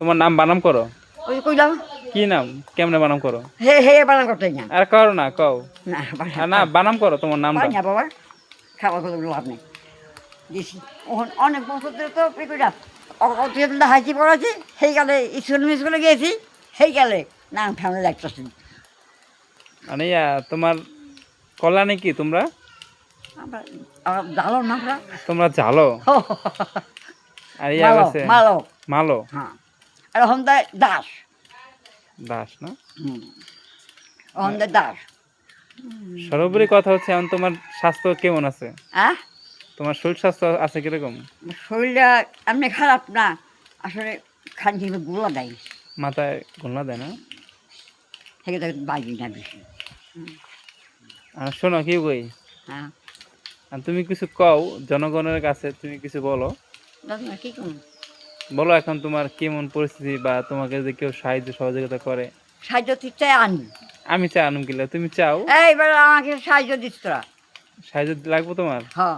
তোমার নাম বানাম করো? ওই যে কইলাম কি নাম? কেমনে বানাম করো? হে হে বানান করতে না। আর করো না, কও। না আর না, বানাম করো তোমার নামটা। পাই না বাবা, খাবার করে লাভ নেই। দিছি অনেক বছর ধরে তো পিকুটা অত হাইছি পড়াছি, সেই গেলে স্কুলে গিয়েছি, সেই গেলে নাম ফ্যামিলি লাগতেছি। মানে তোমার কল্যাণে কি তোমরা? আমরা জানো না আমরা তোমরা ঝালো। আর মালক আছে মালক। মালো। হ্যাঁ, আর হন্দায় দাস। দাস না? হন্দায় দাস। সর্বোপরি কথা হচ্ছে এখন তোমার স্বাস্থ্য কেমন আছে? তোমার শরীর স্বাস্থ্য আছে কিরকম? শরীরটা এমনি খারাপ না, আসলে খালি গুলা দেয়, মাথায় ঘুমনা দেয় না? থেকে তাকে বাজি না বেশি। আর শোনো কি কই, হ্যাঁ, আর তুমি কিছু কও জনগণের কাছে, তুমি কিছু বলো। দাদা কি করুন, বলো এখন তোমার কেমন পরিস্থিতি, বা তোমাকে যদি কেউ সাহায্য সহযোগিতা করে। সাহায্য চাই আনি। আমি চাই আনুম কিলা, তুমি চাও? এইবার আমাকে সাহায্য দিস তোরা। সাহায্য লাগবে তোমার? হ্যাঁ।